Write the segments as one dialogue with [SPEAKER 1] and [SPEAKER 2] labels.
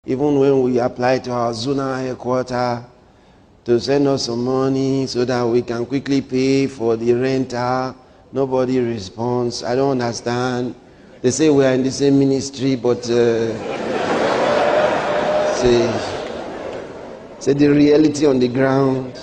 [SPEAKER 1] Even when we apply to our zonal headquarters to send us some money so that we can quickly pay for the renter, nobody responds. I don't understand. They say we are in the same ministry, but say the reality on the ground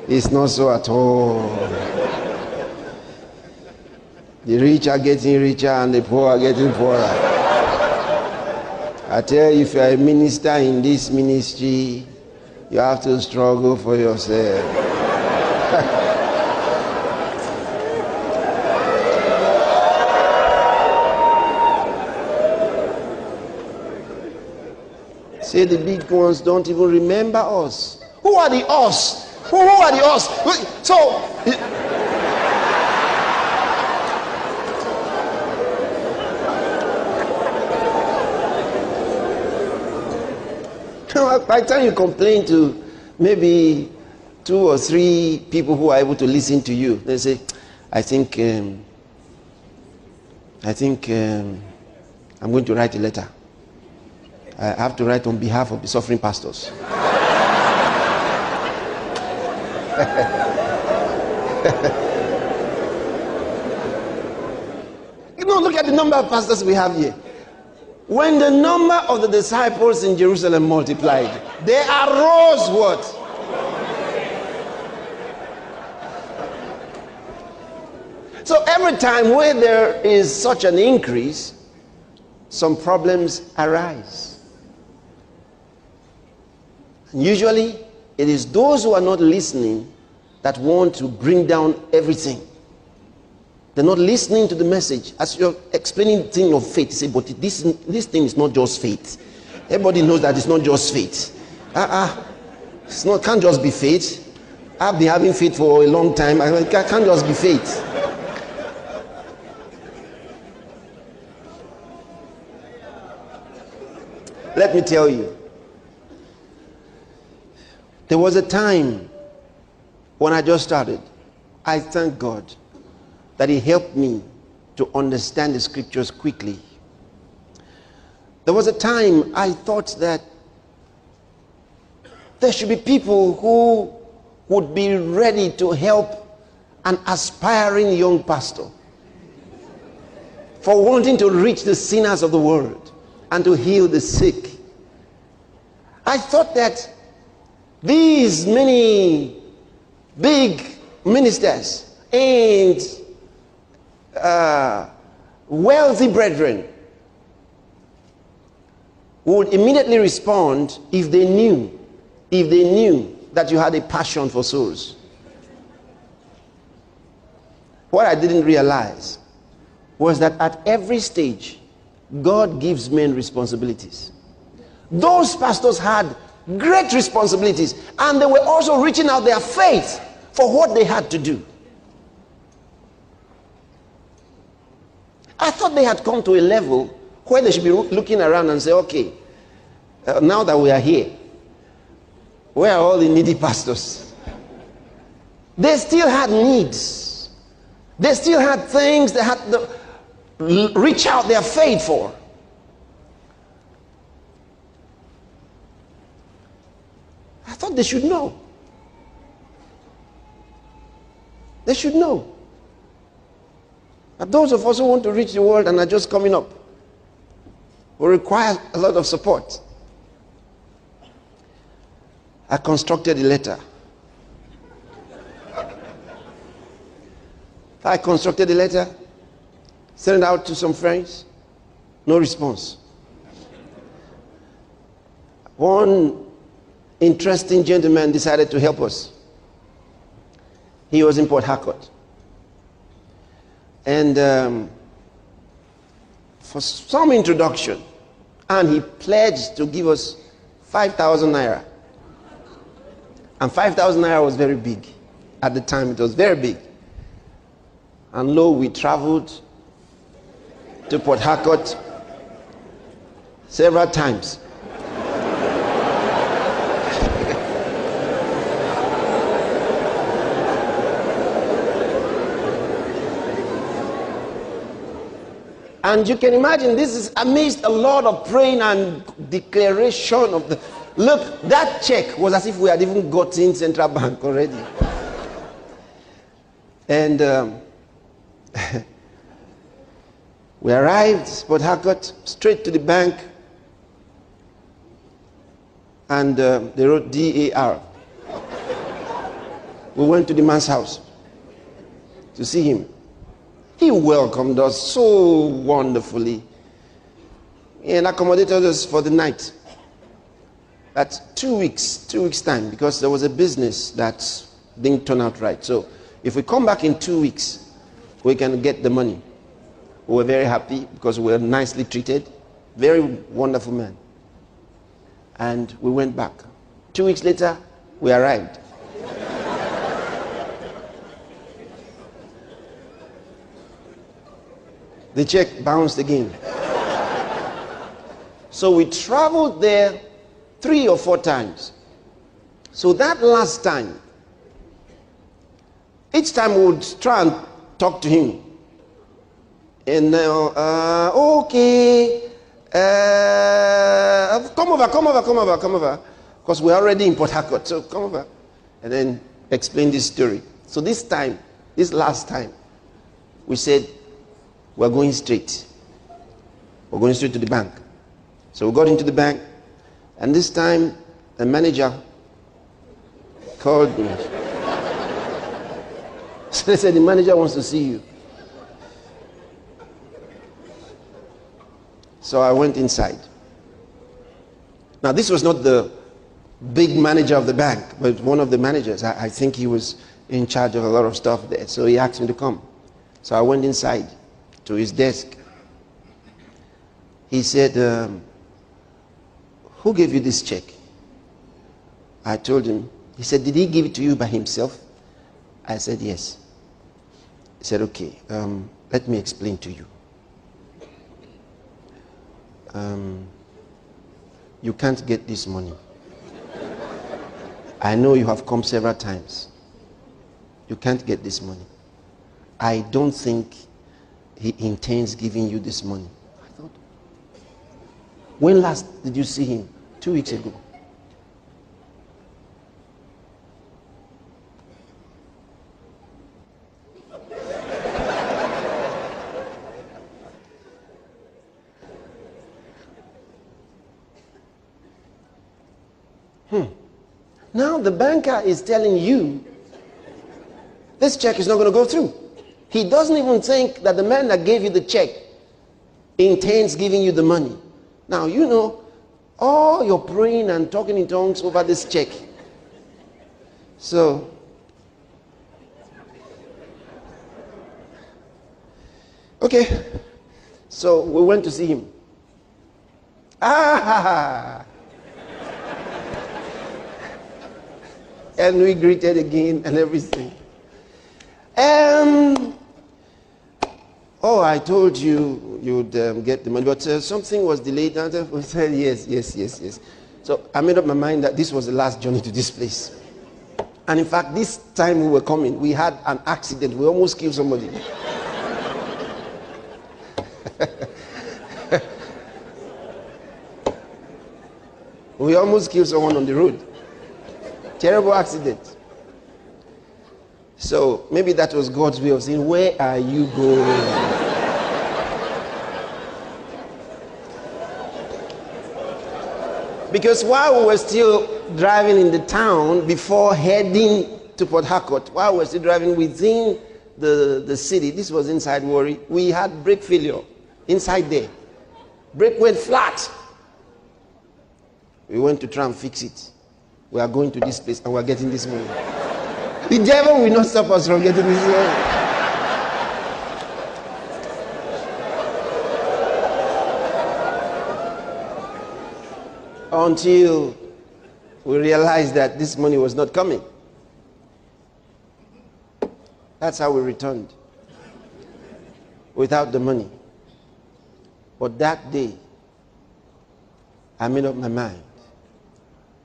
[SPEAKER 1] is not so at all. The rich are getting richer and the poor are getting poorer. I tell you, if you are a minister in this ministry, you have to struggle for yourself. Say the big ones don't even remember us. Who are the us? Who are the us? So, by the time you complain to maybe 2 or 3 people who are able to listen to you, they say, I think I'm going to write a letter. I have to write on behalf of the suffering pastors. Look at the number of pastors we have here. When the number of the disciples in Jerusalem multiplied, there arose what? So every time where there is such an increase, some problems arise. And usually, it is those who are not listening that want to bring down everything. They're not listening to the message. As you're explaining the thing of faith, you say, but this thing is not just faith. Everybody knows that it's not just faith. Can't just be faith. I've been having faith for a long time. It can't just be faith. Let me tell you, there was a time when I just started. I thank God that He helped me to understand the scriptures quickly. There was a time I thought that there should be people who would be ready to help an aspiring young pastor for wanting to reach the sinners of the world and to heal the sick. I thought that these many big ministers and wealthy brethren would immediately respond if they knew that you had a passion for souls. What I didn't realize was that at every stage, God gives men responsibilities. Those pastors had great responsibilities, and they were also reaching out their faith for what they had to do. I thought they had come to a level where they should be looking around and say, okay, now that we are here, where are all the needy pastors? They still had needs. They still had things they had to reach out their faith for. I thought they should know. They should know. But those of us who want to reach the world and are just coming up will require a lot of support. I constructed a letter. Sent it out to some friends. No response. One interesting gentleman decided to help us. He was in Port Harcourt. And for some introduction, and he pledged to give us 5,000 naira. And 5,000 naira was very big. At the time, it was very big. And lo, we traveled to Port Harcourt several times. And you can imagine this is amidst a lot of praying and declaration of the... Look, that check was as if we had even gotten Central Bank already. And we arrived, Port Harcourt, straight to the bank. And they wrote DAR. We went to the man's house to see him. He welcomed us so wonderfully and accommodated us for the night. That's 2 weeks time, because there was a business that didn't turn out right. So if we come back in 2 weeks, we can get the money. We were very happy because we were nicely treated. Very wonderful man. And we went back. 2 weeks later, we arrived. The check bounced again. So we traveled there 3 or 4 times. So that last time, each time we would try and talk to him. And okay, come over. Because we're already in Port Harcourt, so come over. And then explain this story. So this last time, we said, we're going straight. We're going straight to the bank. So we got into the bank, and this time the manager called me. So they said, the manager wants to see you. So I went inside. Now this was not the big manager of the bank, but one of the managers. I think he was in charge of a lot of stuff there. So he asked me to come. So I went inside to his desk. He said, who gave you this check? I told him. He said, did he give it to you by himself? I said, yes. He said, okay, let me explain to you. You can't get this money. I know you have come several times. You can't get this money. I don't think he intends giving you this money. I thought, when last did you see him? 2 weeks ago. Now the banker is telling you this check is not going to go through. He doesn't even think that the man that gave you the check intends giving you the money. Now, you know, all your praying and talking in tongues over this check. So, okay. So we went to see him. And we greeted again and everything. Oh, I told you you'd get the money, but something was delayed. And we said, yes. So I made up my mind that this was the last journey to this place. And in fact, this time we were coming, we had an accident. We almost killed somebody. We almost killed someone on the road. Terrible accident. So maybe that was God's way of saying, where are you going? Because while we were still driving in the town before heading to Port Harcourt, while we were still driving within the city, this was inside Warri, we had brake failure inside there. Brake went flat. We went to try and fix it. We are going to this place and we are getting this money. The devil will not stop us from getting this money. Until we realized that this money was not coming. That's how we returned. Without the money. But that day, I made up my mind.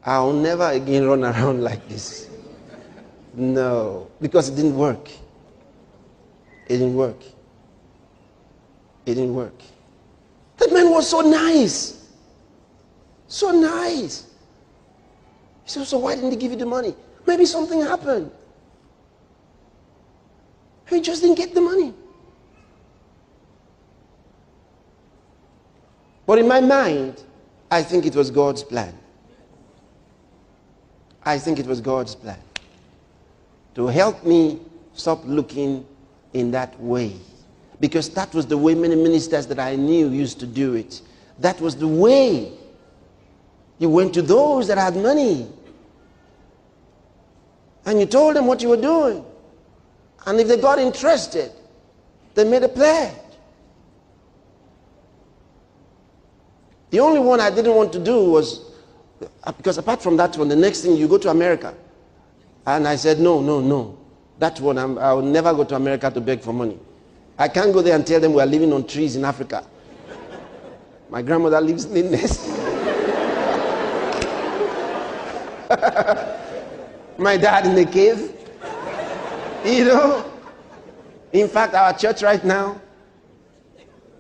[SPEAKER 1] I'll never again run around like this. No, because it didn't work. It didn't work. It didn't work. That man was so nice. So nice. He said, so why didn't he give you the money? Maybe something happened. He just didn't get the money. But in my mind, I think it was God's plan. I think it was God's plan to help me stop looking in that way. Because that was the way many ministers that I knew used to do it. That was the way. You went to those that had money. And you told them what you were doing. And if they got interested, they made a pledge. The only one I didn't want to do was, because apart from that one, the next thing, you go to America. And I said, no. That one, I will never go to America to beg for money. I can't go there and tell them we are living on trees in Africa. My grandmother lives in this. My dad in the cave. You know. In fact, our church right now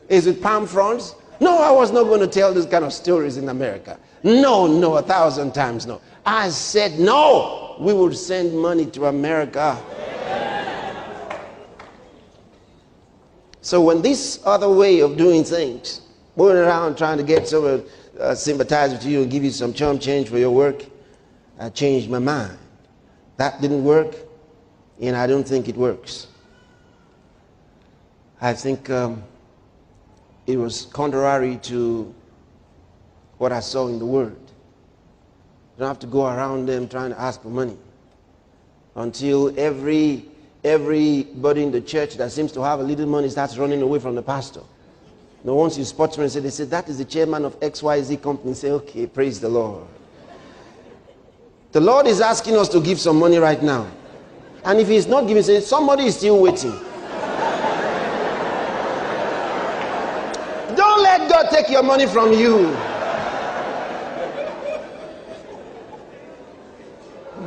[SPEAKER 1] is with palm fronds. No, I was not going to tell these kind of stories in America. No, 1,000 times no. I said no. We will send money to America. So when this other way of doing things, going around trying to get someone sympathize with you and give you some chump change for your work, I changed my mind. That didn't work, and I don't think it works. I think it was contrary to what I saw in the Word. You don't have to go around them trying to ask for money until everybody in the church that seems to have a little money starts running away from the pastor. Now, once you spot me and they say, that is the chairman of XYZ company, say, okay, praise the Lord. The Lord is asking us to give some money right now. And if he's not giving, say, somebody is still waiting. Don't let God take your money from you.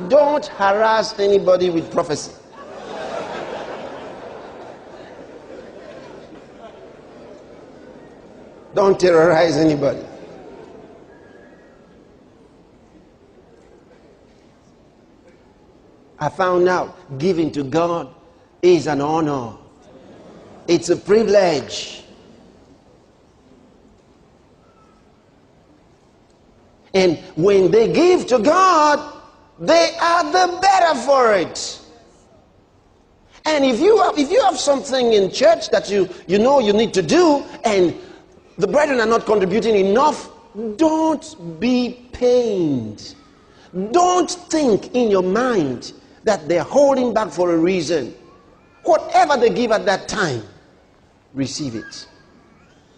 [SPEAKER 1] Don't harass anybody with prophecy. Don't terrorize anybody. I found out giving to God is an honor. It's a privilege. And when they give to God, they are the better for it. And if you have something in church that you know you need to do, and the brethren are not contributing enough, don't be pained. Don't think in your mind that they're holding back for a reason. Whatever they give at that time, receive it.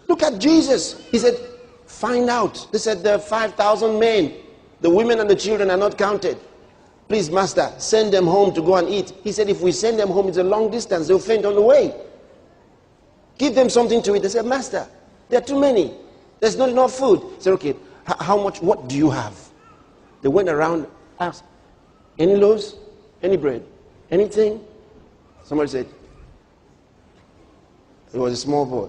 [SPEAKER 1] Look at Jesus. He said, find out. They said there are 5,000 men. The women and the children are not counted. Please, Master, send them home to go and eat. He said, if we send them home, it's a long distance. They'll faint on the way. Give them something to eat. They said, Master, there are too many. There's not enough food. He said, okay, how much, what do you have? They went around, asked, any loaves? Any bread? Anything? Somebody said, it was a small boy.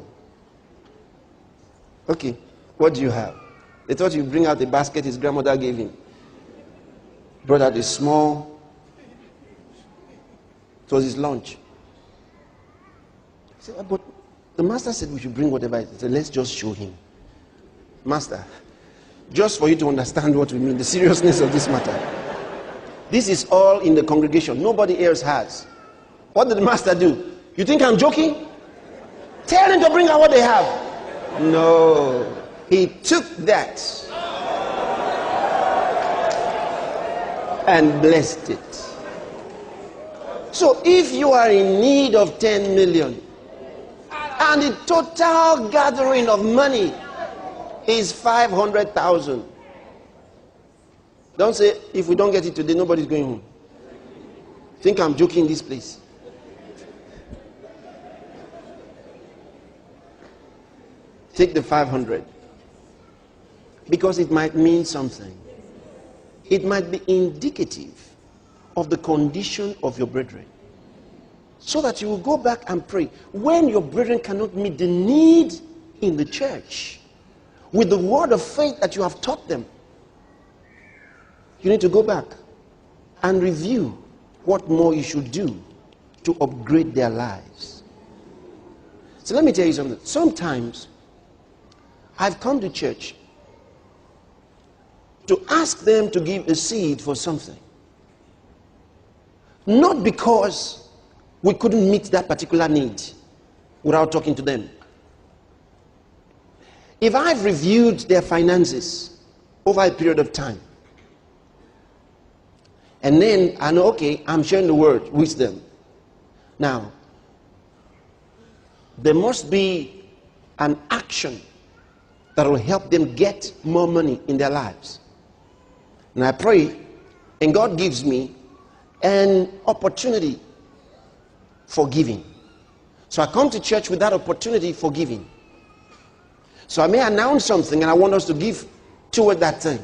[SPEAKER 1] Okay, what do you have? They thought you'd bring out the basket his grandmother gave him. Brought out a small, it was his lunch. He said, but the master said we should bring whatever it is. He said, let's just show him. Master, just for you to understand what we mean, the seriousness of this matter. This is all in the congregation. Nobody else has. What did the master do? You think I'm joking? Tell them to bring out what they have. No. He took that and blessed it. So if you are in need of 10 million and the total gathering of money is 500,000, don't say, if we don't get it today, nobody's going home. Think I'm joking in this place. Take the 500. Because it might mean something. It might be indicative of the condition of your brethren. So that you will go back and pray. When your brethren cannot meet the need in the church with the word of faith that you have taught them, you need to go back and review what more you should do to upgrade their lives. So let me tell you something. Sometimes I've come to church to ask them to give a seed for something. Not because we couldn't meet that particular need without talking to them. If I've reviewed their finances over a period of time, and then I know, okay, I'm sharing the word with them. Now, there must be an action that will help them get more money in their lives. And I pray, and God gives me an opportunity for giving. So I come to church with that opportunity for giving. So I may announce something and I want us to give toward that thing.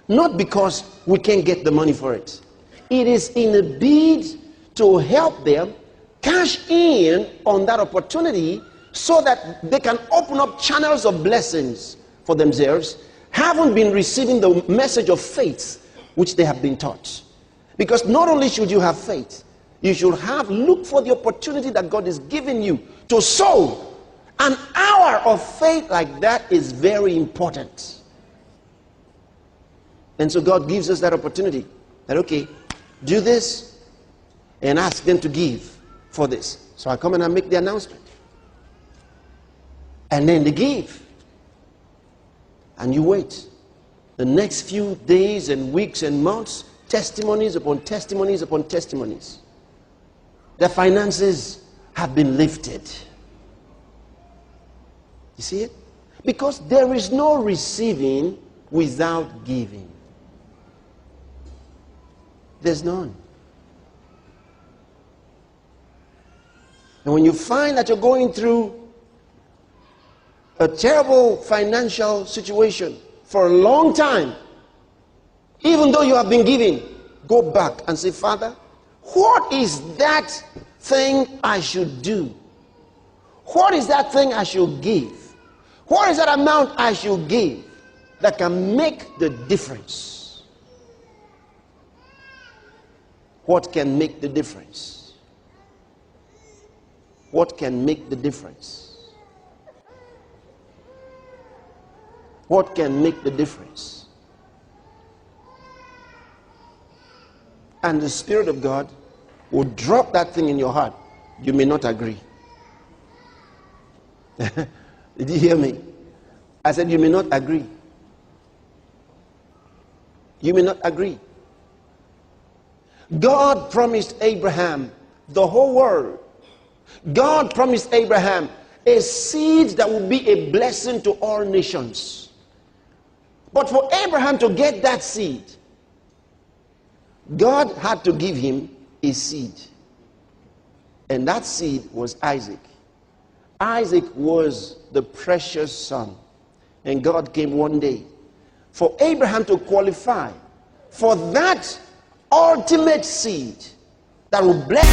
[SPEAKER 1] Not because we can't get the money for it. It is in a bid to help them cash in on that opportunity so that they can open up channels of blessings for themselves, haven't been receiving the message of faith which they have been taught. Because not only should you have faith, you should look for the opportunity that God is giving you to sow. An hour of faith like that is very important. And so God gives us that opportunity that, okay, do this and ask them to give for this. So I come and I make the announcement. And then they give. And you wait. The next few days and weeks and months, testimonies upon testimonies upon testimonies. Their finances have been lifted. You see it? Because there is no receiving without giving. There's none. And when you find that you're going through a terrible financial situation for a long time, even though you have been giving, go back and say, Father, what is that thing I should do? What is that thing I should give? What is that amount I should give that can make the difference? What can make the difference? What can make the difference? What can make the difference? And the Spirit of God will drop that thing in your heart. You may not agree. Did you hear me? I said you may not agree. You may not agree. God promised Abraham the whole world. God promised Abraham a seed that would be a blessing to all nations. But for Abraham to get that seed, God had to give him a seed. And that seed was Isaac. Isaac was the precious son. And God came one day for Abraham to qualify for that ultimate seed that will bless.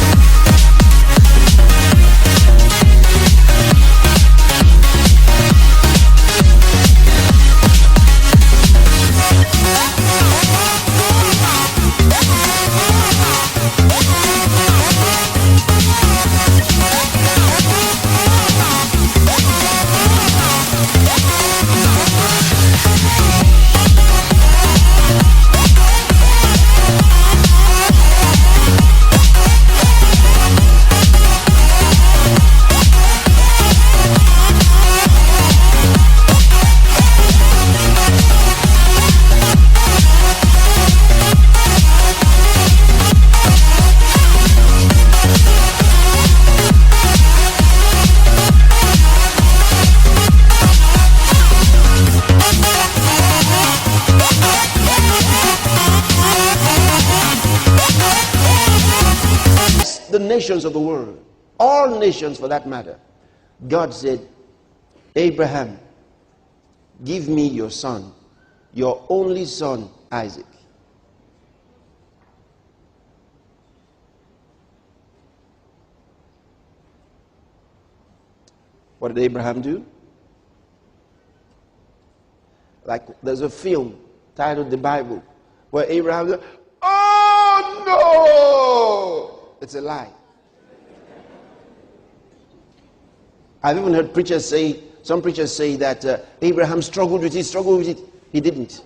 [SPEAKER 1] the nations of the world, all nations for that matter, God said, Abraham, give me your son, your only son, Isaac. What did Abraham do? Like there's a film titled The Bible where Abraham said, oh no! It's a lie. I've even heard preachers say, some preachers say that Abraham struggled with it. He didn't.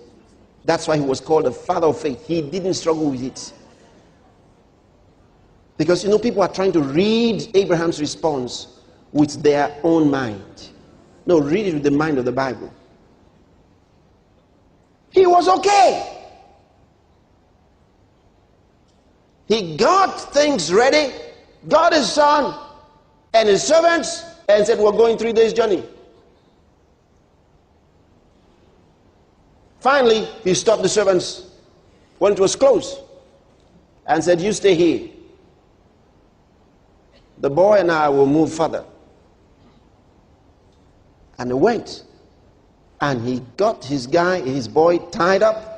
[SPEAKER 1] That's why he was called the father of faith. He didn't struggle with it. Because, people are trying to read Abraham's response with their own mind. No, read it with the mind of the Bible. He was okay. He got things ready, got his son and his servants, and said, we're going 3 days journey. Finally, he stopped the servants when it was close and said, you stay here. The boy and I will move further. And he went. And he got his boy tied up